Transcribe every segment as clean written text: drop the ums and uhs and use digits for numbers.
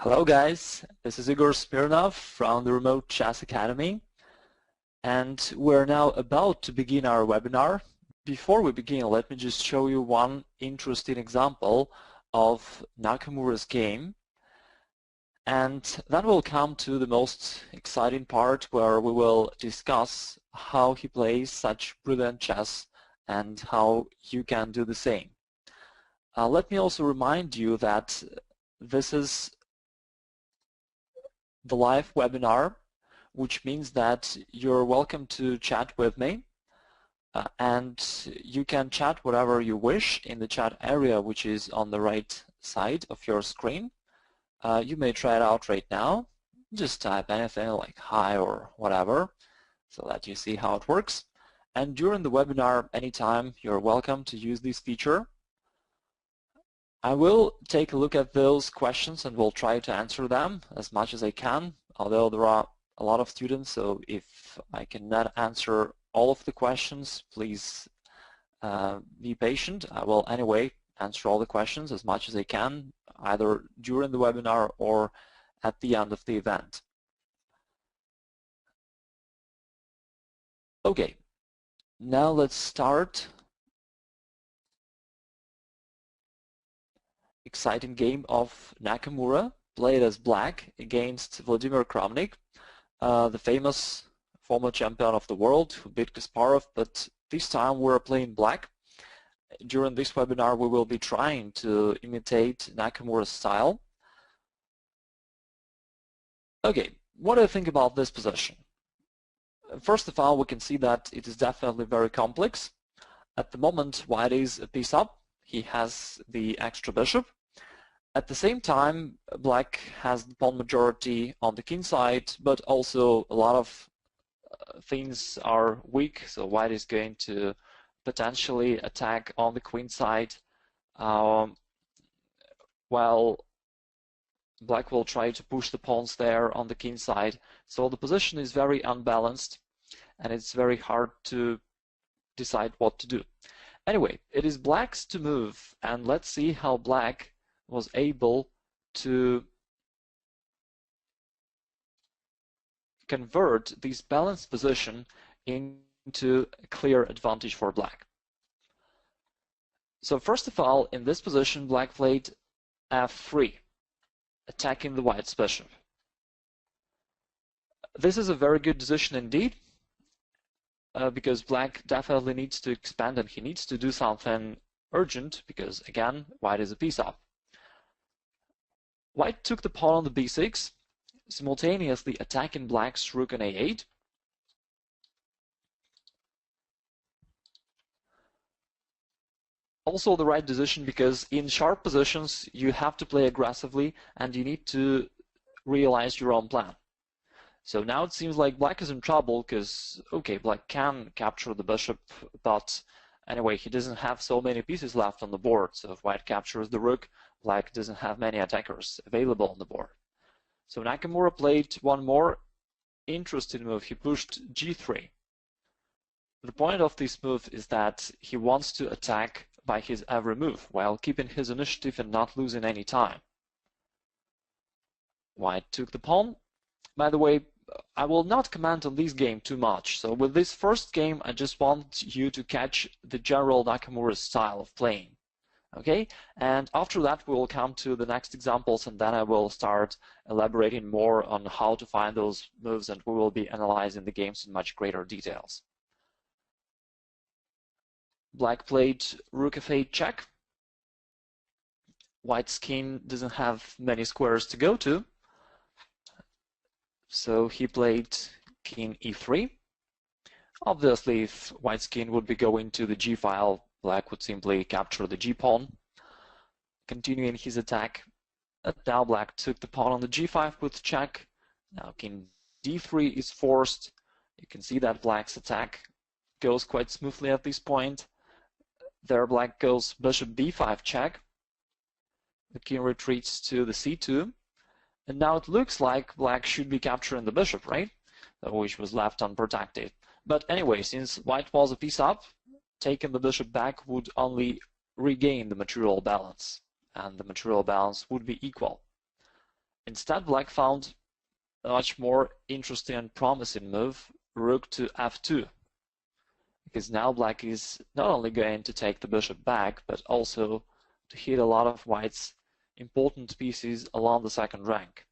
Hello guys, this is Igor Smirnov from the Remote Chess Academy, and we're now about to begin our webinar. Before we begin, let me just show you one interesting example of Nakamura's game, and then we'll come to the most exciting part where we will discuss how he plays such brilliant chess and how you can do the same. Let me also remind you that this is the live webinar, which means that you're welcome to chat with me, and you can chat whatever you wish in the chat area, which is on the right side of your screen. You may try it out right now. Just type anything like hi or whatever so that you see how it works. And during the webinar, anytime, you're welcome to use this feature. I will take a look at those questions and will try to answer them as much as I can, although there are a lot of students, so if I cannot answer all of the questions, please be patient. I will anyway answer all the questions as much as I can, either during the webinar or at the end of the event. Okay, now let's start. Exciting game of Nakamura, played as black against Vladimir Kramnik, the famous former champion of the world who beat Kasparov, but this time we're playing black. During this webinar we will be trying to imitate Nakamura's style. Okay, what do you think about this position? First of all, we can see that it is definitely very complex. At the moment, white is a piece up. He has the extra bishop. At the same time, black has the pawn majority on the king side, but also a lot of things are weak, so white is going to potentially attack on the queen side, while black will try to push the pawns there on the king side. So the position is very unbalanced, and it's very hard to decide what to do. Anyway, it is black's to move, and let's see how black was able to convert this balanced position into a clear advantage for black. So first of all, in this position, black played f3, attacking the white's bishop. This is a very good decision indeed, because black definitely needs to expand and he needs to do something urgent because, again, white is a piece up. White took the pawn on the b6, simultaneously attacking black's rook on a8. Also the right decision because in sharp positions you have to play aggressively and you need to realize your own plan. So now it seems like black is in trouble because, okay, black can capture the bishop, but anyway, he doesn't have so many pieces left on the board. So if white captures the rook, black doesn't have many attackers available on the board. So Nakamura played one more interesting move. He pushed g3. The point of this move is that he wants to attack by his every move while keeping his initiative and not losing any time. White took the pawn. By the way, I will not comment on this game too much. So with this first game, I just want you to catch the general Nakamura style of playing. Okay, and after that we will come to the next examples, and then I will start elaborating more on how to find those moves, and we will be analyzing the games in much greater details. Black played rook f8 check. White's king doesn't have many squares to go to, so he played king e3. Obviously, if white's king would be going to the g file, black would simply capture the g-pawn, continuing his attack. Now black took the pawn on the g5 with check. Now king d3 is forced. You can see that black's attack goes quite smoothly at this point. There black goes bishop b5 check. The king retreats to the c2. And now it looks like black should be capturing the bishop, right? Which was left unprotected. But anyway, since white was a piece up, taking the bishop back would only regain the material balance, and the material balance would be equal. Instead, black found a much more interesting and promising move, rook to f2, because now black is not only going to take the bishop back, but also to hit a lot of white's important pieces along the second rank.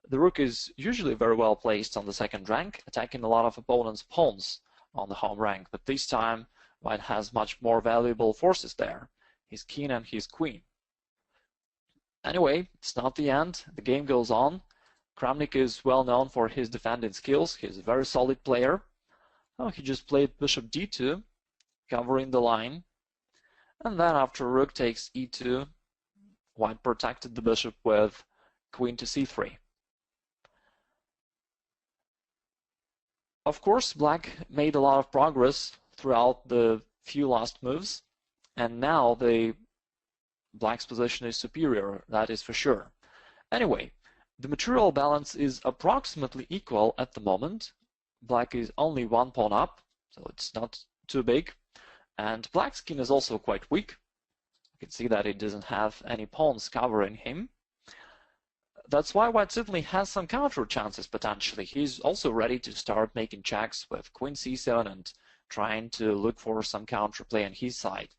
The rook is usually very well placed on the second rank, attacking a lot of opponents' pawns on the home rank, but this time white has much more valuable forces there, his king and his queen. Anyway, it's not the end, the game goes on. Kramnik is well known for his defending skills, he's a very solid player. Oh, he just played bishop d2, covering the line, and then after rook takes e2, white protected the bishop with queen to c3. Of course, black made a lot of progress throughout the few last moves, and now black's position is superior, that is for sure. Anyway, the material balance is approximately equal at the moment. Black is only one pawn up, so it's not too big, and black's king is also quite weak. You can see that it doesn't have any pawns covering him. That's why white certainly has some counter chances potentially. He's also ready to start making checks with queen c7 and trying to look for some counterplay on his side.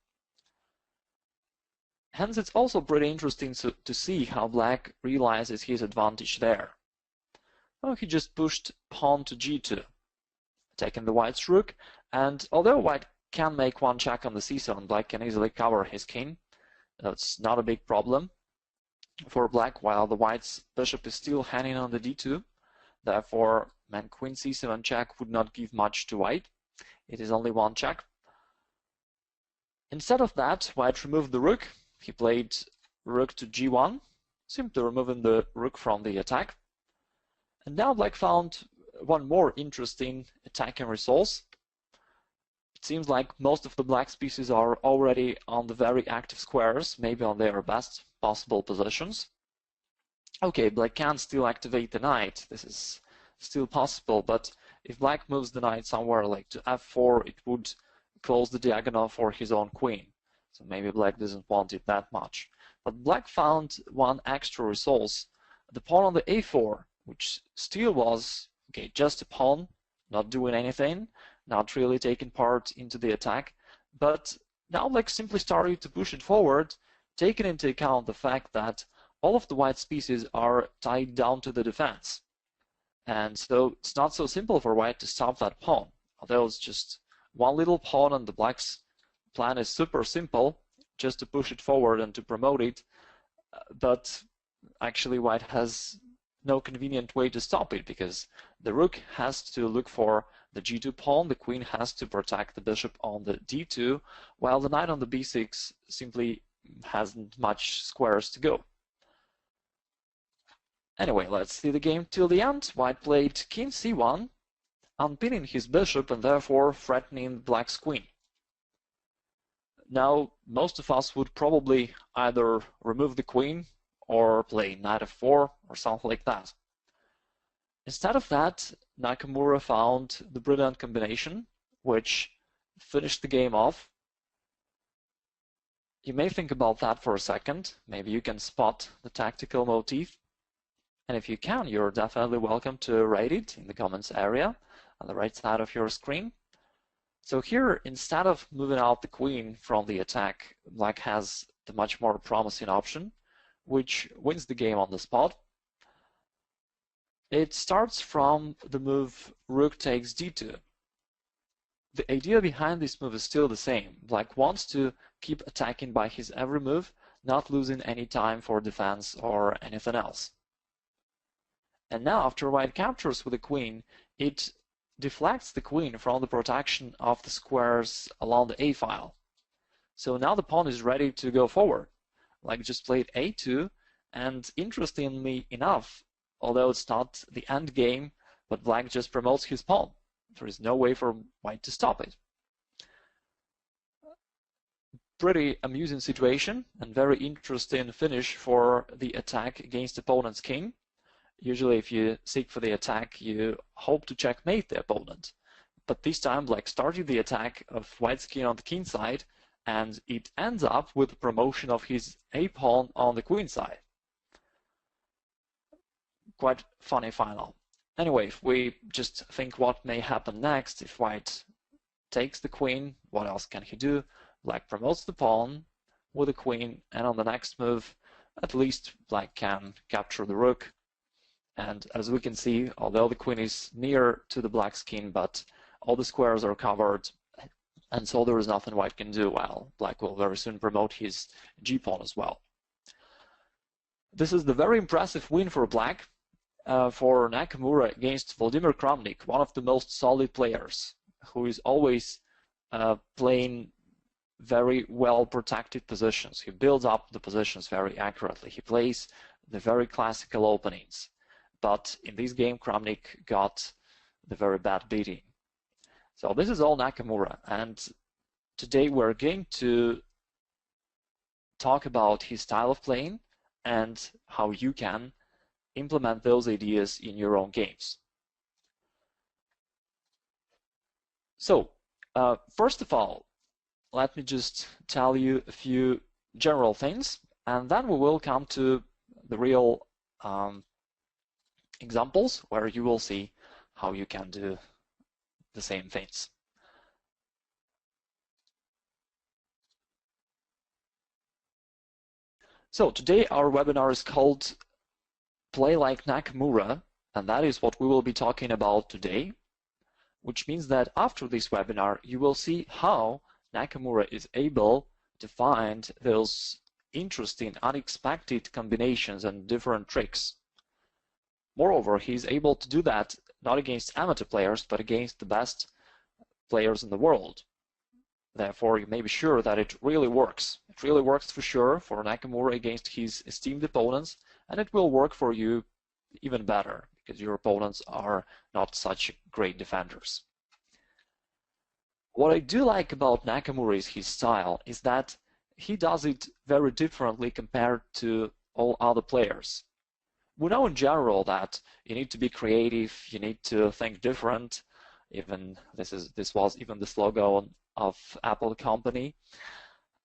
Hence, it's also pretty interesting to see how black realizes his advantage there. Oh, he just pushed pawn to g2, attacking the white's rook, and although white can make one check on the c7, black can easily cover his king. That's not a big problem for black, while the white's bishop is still hanging on the d2. Therefore, man queen c7 check would not give much to white. It is only one check. Instead of that, white removed the rook. He played rook to g1, simply removing the rook from the attack. And now black found one more interesting attacking resource. It seems like most of the black's pieces are already on the very active squares, maybe on their best possible positions. Okay, black can still activate the knight. This is still possible, but if black moves the knight somewhere like to f4, it would close the diagonal for his own queen. So maybe black doesn't want it that much. But black found one extra resource, the pawn on the a4, which still was just a pawn, not doing anything, not really taking part into the attack, but now black simply started to push it forward, taking into account the fact that all of the white's pieces are tied down to the defense. And so it's not so simple for white to stop that pawn, although it's just one little pawn and the black's plan is super simple, just to push it forward and to promote it, but actually white has no convenient way to stop it, because the rook has to look for the g2 pawn, the queen has to protect the bishop on the d2, while the knight on the b6 simply hasn't much squares to go. Anyway, let's see the game till the end. White played king c1, unpinning his bishop and therefore threatening black's queen. Now, most of us would probably either remove the queen or play knight f4 or something like that. Instead of that, Nakamura found the brilliant combination, which finished the game off. You may think about that for a second. Maybe you can spot the tactical motif. And if you can, you're definitely welcome to write it in the comments area on the right side of your screen. So here, instead of moving out the queen from the attack, black has the much more promising option, which wins the game on the spot. It starts from the move rook takes d2. The idea behind this move is still the same. Black wants to keep attacking by his every move, not losing any time for defense or anything else. And now, after white captures with the queen, it deflects the queen from the protection of the squares along the a-file. So now the pawn is ready to go forward. Black just played a2, and interestingly enough, although it's not the end game, but black just promotes his pawn. There is no way for white to stop it. Pretty amusing situation and very interesting finish for the attack against opponent's king. Usually if you seek for the attack, you hope to checkmate the opponent. But this time black started the attack of white's king on the king side, and it ends up with the promotion of his a-pawn on the queen side. quite funny final. Anyway, if we just think what may happen next, if white takes the queen, what else can he do? Black promotes the pawn with the queen, and on the next move, at least black can capture the rook. And as we can see, although the queen is near to the black's king, but all the squares are covered, and so there is nothing white can do. Well, black will very soon promote his g-pawn as well. This is the very impressive win for black, for Nakamura against Vladimir Kramnik, one of the most solid players, who is always playing very well protected positions. He builds up the positions very accurately. He plays the very classical openings. But in this game, Kramnik got the very bad beating. So this is all Nakamura, and today we're going to talk about his style of playing and how you can implement those ideas in your own games. So, first of all, let me just tell you a few general things, and then we will come to the real examples where you will see how you can do the same things. So today our webinar is called Play Like Nakamura, and that is what we will be talking about today, which means that after this webinar you will see how Nakamura is able to find those interesting, unexpected combinations and different tricks. Moreover, he's able to do that not against amateur players, but against the best players in the world. Therefore, you may be sure that it really works. It really works for sure for Nakamura against his esteemed opponents, and it will work for you even better, because your opponents are not such great defenders. What I do like about Nakamura is his style, is that he does it very differently compared to all other players. We know in general that you need to be creative, you need to think different. Even this was even the slogan of Apple company.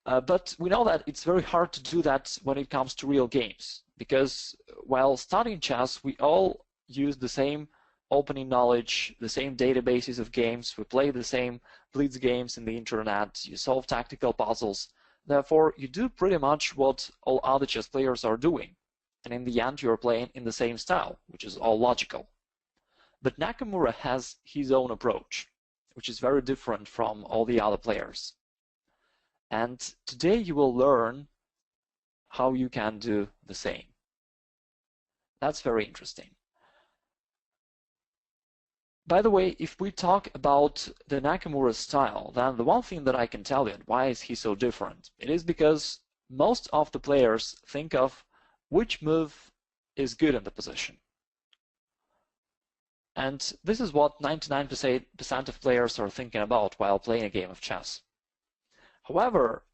But we know that it's very hard to do that when it comes to real games, because while studying chess, we all use the same opening knowledge, the same databases of games, we play the same blitz games in the internet, you solve tactical puzzles. Therefore, you do pretty much what all other chess players are doing. And in the end, you're playing in the same style, which is all logical. But Nakamura has his own approach, which is very different from all the other players. And today you will learn how you can do the same. That's very interesting. By the way, if we talk about the Nakamura style, then the one thing that I can tell you, why is he so different? It is because most of the players think of which move is good in the position. And this is what 99% of players are thinking about while playing a game of chess. However,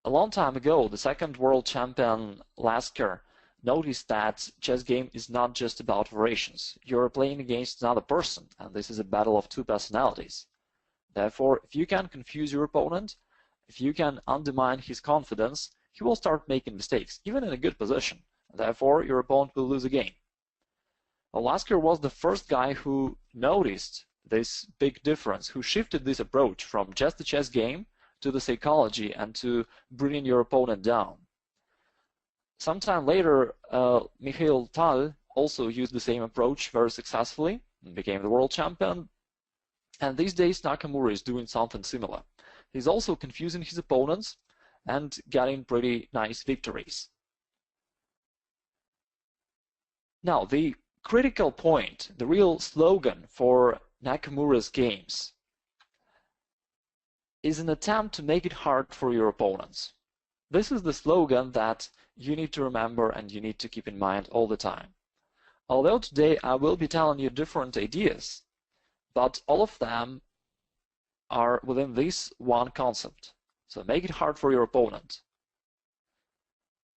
a long time ago, the second world champion Lasker noticed that chess game is not just about variations. You're playing against another person, and this is a battle of two personalities. Therefore, if you can confuse your opponent, if you can undermine his confidence, he will start making mistakes, even in a good position. Therefore, your opponent will lose a game. Lasker was the first guy who noticed this big difference, who shifted this approach from just the chess game to the psychology and to bringing your opponent down. Sometime later, Mikhail Tal also used the same approach very successfully and became the world champion. And these days, Nakamura is doing something similar. He's also confusing his opponents and getting pretty nice victories. Now, the critical point, the real slogan for Nakamura's games is an attempt to make it hard for your opponents. This is the slogan that you need to remember and you need to keep in mind all the time. Although today I will be telling you different ideas, but all of them are within this one concept. So make it hard for your opponent.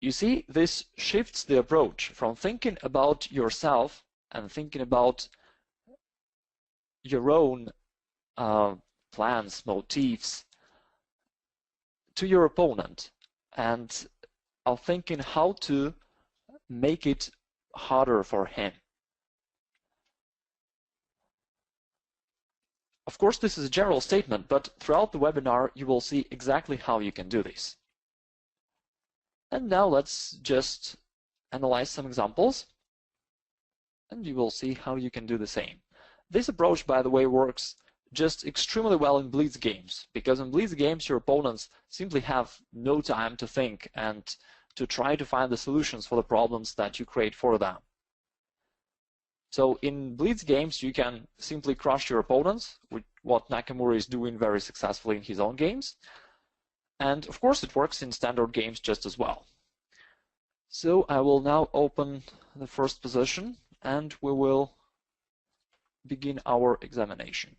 You see, this shifts the approach from thinking about yourself and thinking about your own plans, motifs, to your opponent, and of thinking how to make it harder for him. Of course, this is a general statement, but throughout the webinar, you will see exactly how you can do this. And now let's just analyze some examples, and you will see how you can do the same. This approach, by the way, works just extremely well in Blitz games, because in Blitz games, your opponents simply have no time to think and to try to find the solutions for the problems that you create for them. So in Blitz games, you can simply crush your opponents, with what Nakamura is doing very successfully in his own games. And of course, it works in standard games just as well. So I will now open the first position, and we will begin our examination.